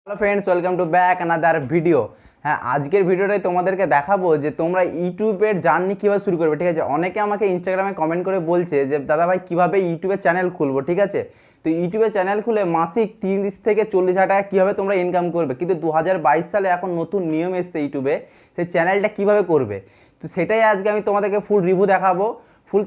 Hello friends, welcome to back another video. হ্যাঁ, আজকের ভিডিওটাই তোমাদেরকে দেখাবো যে তোমরা ইউটিউবের জার্নি কীভাবে শুরু করবে। ঠিক আছে, অনেকে আমাকে ইনস্টাগ্রামে কমেন্ট করে বলছে যে দাদা ভাই কীভাবে ইউটিউবের চ্যানেল খুলবো। ঠিক আছে, তো ইউটিউবের চ্যানেল খুলে মাসিক 30 থেকে 40 হাজার টাকা কীভাবে তোমরা ইনকাম করবে, কিন্তু 2022 সালে এখন নতুন নিয়ম এসছে ইউটিউবে, সেই চ্যানেলটা কীভাবে করবে। তো সেটাই আজকে আমি তোমাদেরকে ফুল রিভিউ দেখাবো,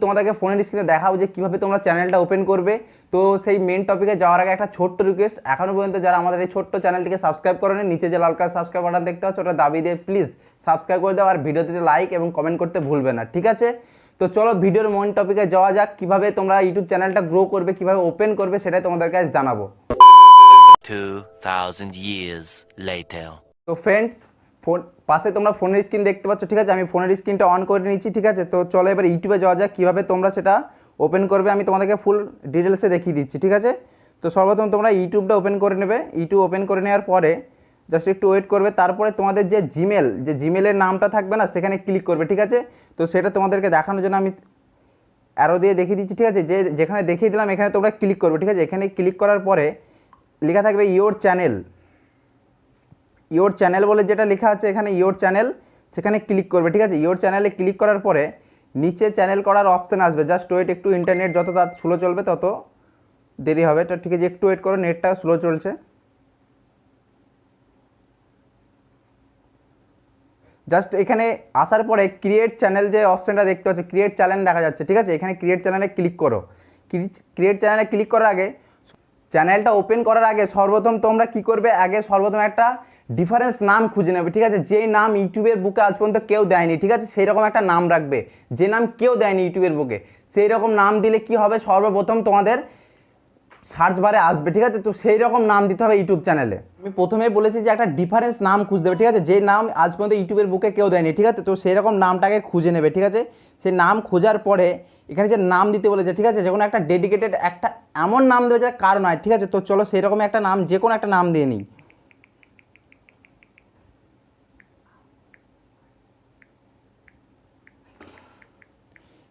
তোমাদেরকে ফোনের স্ক্রিনে দেখাবো যে কীভাবে তোমরা চ্যানেলটা ওপেন করবে। তো সেই মেন টপিকে যাওয়ার আগে একটা ছোট্ট রিকোয়েস্ট, এখনও পর্যন্ত যারা আমাদের এই ছোট্ট চ্যানেলটিকে সাবস্ক্রাইব করেনি, নিচে যে লাল কালার সাবস্ক্রাইব বাটন দেখতে পাচ্ছ ওটা দাবি দিয়ে প্লিজ সাবস্ক্রাইব করে দাও, আর ভিডিওতে লাইক এবং কমেন্ট করতে ভুলবে না। ঠিক আছে, তো চলো ভিডিওর মেন টপিকে যাওয়া যাক। কীভাবে তোমরা ইউটিউব চ্যানেলটা গ্রো করবে, কীভাবে ওপেন করবে, সেটাই তোমাদের কাছে জানাবো। 2000 years later. তো ফ্রেন্ডস, পাশে তোমরা ফোনের স্ক্রিন দেখতে পাচ্ছ। ঠিক আছে, আমি ফোনের স্ক্রিনটা অন করে নিচ্ছি। ঠিক আছে, তো চলো এবার ইউটিউবে যাওয়া যাক, কীভাবে তোমরা সেটা ওপেন করবে আমি তোমাদেরকে ফুল ডিটেলসে দেখিয়ে দিচ্ছি। ঠিক আছে, তো সর্বপ্রথম তোমরা ইউটিউবটা ওপেন করে নেবে। ইউটিউব ওপেন করে নেওয়ার পরে জাস্ট একটু ওয়েট করবে, তারপরে তোমাদের যে জিমেলের নামটা থাকবে না, সেখানে ক্লিক করবে। ঠিক আছে, তো সেটা তোমাদেরকে দেখানোর জন্য আমি অ্যারো দিয়ে দেখিয়ে দিচ্ছি। ঠিক আছে, যেখানে দেখিয়ে দিলাম এখানে তোমরা ক্লিক করবে। ঠিক আছে, এখানে ক্লিক করার পরে লেখা থাকবে ইয়োর চ্যানেল বলে যেটা লেখা আছে এখানে ইয়োর চ্যানেল, সেখানে ক্লিক করবে। ঠিক আছে, ইয়োর চ্যানেলে ক্লিক করার পরে নিচে চ্যানেল করার অপশান আসবে। জাস্ট ওয়েট, একটু ইন্টারনেট যত তার স্লো চলবে তত দেরি হবে। তো ঠিক আছে, একটু ওয়েট করো, নেটটা স্লো চলছে। জাস্ট এখানে আসার পরে ক্রিয়েট চ্যানেল যে অপশানটা দেখতে পাচ্ছ, ক্রিয়েট চ্যানেল দেখা যাচ্ছে। ঠিক আছে, এখানে ক্রিয়েট চ্যানেলে ক্লিক করো। ক্রিয়েট চ্যানেলে ক্লিক করার আগে, চ্যানেলটা ওপেন করার আগে সর্বপ্রথম তোমরা কি করবে, সর্বপ্রথম একটা ডিফারেন্স নাম খুঁজে নেবে। ঠিক আছে, যেই নাম ইউটিউবের বুকে আজ পর্যন্ত কেউ দেয়নি। ঠিক আছে, সেই রকম একটা নাম রাখবে, যে নাম কেউ দেয়নি ইউটিউবের বুকে। সেই রকম নাম দিলে কি হবে, সর্বপ্রথম তোমাদের সার্চ বারে আসবে। ঠিক আছে, তো সেই রকম নাম দিতে হবে ইউটিউব চ্যানেলে। আমি প্রথমেই বলেছি যে একটা ডিফারেন্স নাম খুঁজতে হবে। ঠিক আছে, যে নাম আজ পর্যন্ত ইউটিউবের বুকে কেউ দেয়নি। ঠিক আছে, তো সেই রকম নামটাকে খুঁজে নেবে। ঠিক আছে, সেই নাম খোঁজার পরে এখানে যে নাম দিতে বলেছে, ঠিক আছে, যে কোনো একটা ডেডিকেটেড একটা এমন নাম দেবে যা কার নয়। ঠিক আছে, তো চলো সেই রকম একটা নাম, যে কোনো একটা নাম দিয়ে নিই।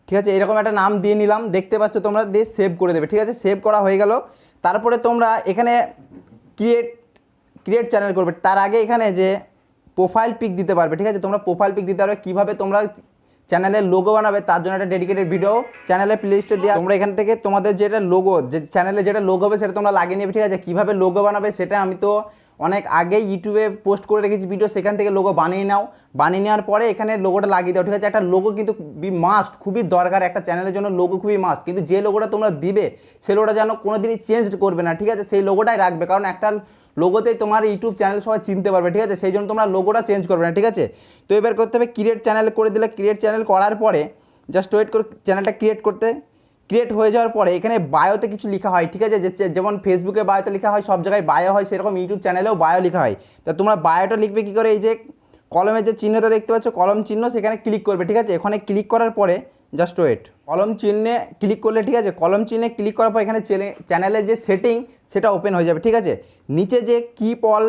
ঠিক আছে, এরকম একটা নাম দিয়ে নিলাম, দেখতে পাচ্ছ তোমরা, দিয়ে সেভ করে দেবে। ঠিক আছে, সেভ করা হয়ে গেল। তারপরে তোমরা এখানে ক্রিয়েট চ্যানেল করবে। তার আগে এখানে যে প্রোফাইল পিক দিতে পারবে। ঠিক আছে, তোমরা প্রোফাইল পিক দিতে পারবে। কীভাবে তোমরা চ্যানেলের লোগো বানাবে তার জন্য একটা ডেডিকেটেড ভিডিও চ্যানেলের প্লেলিস্টে দেওয়া। তোমরা এখান থেকে তোমাদের যেটা লোগো, যে চ্যানেলে যেটা লোগো হবে সেটা তোমরা লাগিয়ে নেবে। ঠিক আছে, কীভাবে লোগো বানাবে সেটা আমি তো অনেক আগেই ইউটিউবে পোস্ট করে রেখেছি ভিডিও, সেখান থেকে লোগো বানিয়ে নাও। বানিয়ে নেওয়ার পরে এখানে লোগোটা লাগিয়ে দাও। ঠিক আছে, একটা লোগো কিন্তু মাস্ট, খুবই দরকার একটা চ্যানেলের জন্য লোগো খুবই মাস্ট। কিন্তু যে লোগোটা তোমরা দিবে সেই লোগোটা যেন কোনো দিনই চেঞ্জ করবে না। ঠিক আছে, সেই লোগোটাই রাখবে, কারণ একটা লোগোতেই তোমার ইউটিউব চ্যানেল সবাই চিনতে পারবে। ঠিক আছে, সেই জন্য তোমরা লোগোটা চেঞ্জ করবে না। ঠিক আছে, তো এবার করতে হবে ক্রিয়েট চ্যানেল করে দিলে। ক্রিয়েট চ্যানেল করার পরে জাস্ট ওয়েট করে চ্যানেলটা ক্রিয়েট হয়ে যাওয়ার পরে এখানে বায়োতে কিছু লেখা হয়। ঠিক আছে, যেমন ফেসবুকে বায়োতে লেখা হয়, সব জায়গায় বায়ো হয়, সেরকম ইউটিউব চ্যানেলেও বায়ো লেখা হয়। তা তোমরা বায়োটা লিখবে কী করে, এই যে কলমের যে চিহ্নটা দেখতে পাচ্ছ, কলম চিহ্ন, সেখানে ক্লিক করবে। ঠিক আছে, এখানে ক্লিক করার পরে জাস্ট ওয়েট, কলম চিহ্নে ক্লিক করলে, ঠিক আছে, কলম চিহ্নে ক্লিক করার পর এখানে চ্যানেলের যে সেটিং সেটা ওপেন হয়ে যাবে। ঠিক আছে, নিচে যে keep all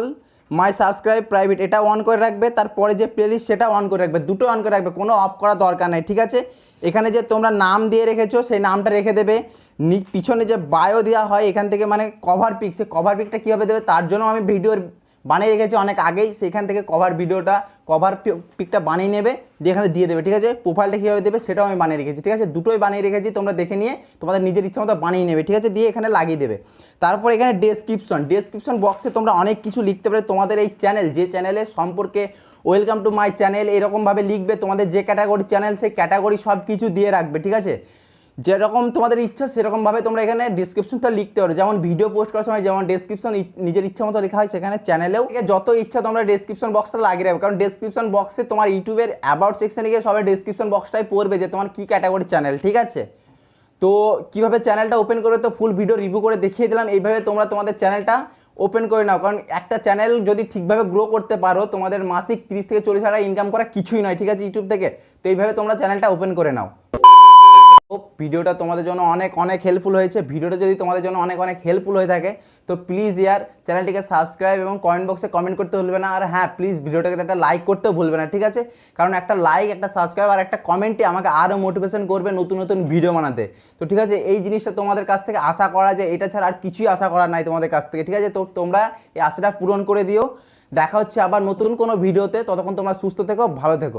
my subscribe private এটা অন করে রাখবে, তারপরে যে প্লেলিস্ট সেটা অন করে রাখবে, দুটো অন করে রাখবে, কোনো অফ করা দরকার নেই। ঠিক আছে, এখানে যে তোমরা নাম দিয়ে রেখেছো সেই নামটা রেখে দেবে। পিছনে যে বায়ো দেওয়া হয় এখান থেকে, মানে কভার পিক, সেই কভার পিকটা কীভাবে দেবে তার জন্য আমি ভিডিও বানিয়ে রেখেছি অনেক আগেই, সেখান থেকে কভার পিকটা বানিয়ে নেবে, দিয়ে এখানে দিয়ে দেবে। ঠিক আছে, প্রোফাইলটা কীভাবে দেবে সেটাও আমি বানিয়ে রেখেছি। ঠিক আছে, দুটোই বানিয়ে রেখেছি, তোমরা দেখে নিয়ে তোমাদের নিজের ইচ্ছা মতো বানিয়ে নেবে। ঠিক আছে, দিয়ে এখানে লাগিয়ে দেবে। তারপর এখানে ডেসক্রিপশন বক্সে তোমরা অনেক কিছু লিখতে পারো, তোমাদের এই চ্যানেল, যে চ্যানেলের সম্পর্কে ওয়েলকাম টু মাই চ্যানেল এরকমভাবে লিখবে, তোমাদের যে ক্যাটাগরি চ্যানেল সেই ক্যাটাগরি সব কিছু দিয়ে রাখবে। ঠিক আছে, যেরকম তোমাদের ইচ্ছা সেরকমভাবে তোমরা এখানে ডিসক্রিপশনটা লিখতে পারো। যেমন ভিডিও পোস্ট করার সময় যেমন ডেসক্রিপশন নিজের ইচ্ছা মতো লেখা হয়, সেখানে চ্যানেলেও যত ইচ্ছা তোমরা ডেসক্রিপশন বক্সটা লাগিয়ে রাখবে, কারণ ডেসক্রিপশন বক্সে তোমার ইউটিউবের অ্যাবাউট সেকশনে গিয়ে সবাই ডেসক্রিপশন বক্সটাই পড়বে যে তোমার কী ক্যাটাগরি চ্যানেল। ঠিক আছে, তো কীভাবে চ্যানেলটা ওপেন করবে তো ফুল ভিডিও রিভিউ করে দেখিয়ে দিলাম। এইভাবে তোমরা তোমাদের চ্যানেলটা ওপেন করে নাও, কারণ একটা চ্যানেল যদি ঠিকভাবে গ্রো করতে পারো তোমাদের মাসিক 30 থেকে 40 হাজার ইনকাম করা কিছুই নয়। ঠিক আছে, ইউটিউব থেকে। তো এইভাবে তোমরা চ্যানেলটা ওপেন করে নাও। তো ভিডিওটা তোমাদের জন্য অনেক অনেক হেল্পফুল হয়েছে। ভিডিওটা যদি তোমাদের জন্য অনেক অনেক হেল্পফুল হয়ে থাকে তো প্লিজ ইয়ার চ্যানেলটিকে সাবস্ক্রাইব এবং কমেন্ট বক্সে কমেন্ট করতে ভুলবে না। আর হ্যাঁ, প্লিজ ভিডিওটাকে একটা লাইক করতেও ভুলবে না, ঠিক আছে? কারণ একটা লাইক, একটা সাবস্ক্রাইব আর একটা কমেন্টে আমাকে আরও মোটিভেশন করবে নতুন নতুন ভিডিও বানাতে। তো ঠিক আছে, এই জিনিসটা তোমাদের কাছ থেকে আশা করা যায়, এটা ছাড়া আর কিছুই আশা করার নাই তোমাদের কাছ থেকে, ঠিক আছে? তো তোমরা এই আশাটা পূরণ করে দিও। দেখা হচ্ছে আবার নতুন কোনো ভিডিওতে, ততক্ষণ তোমরা সুস্থ থেকো, ভালো থেকো।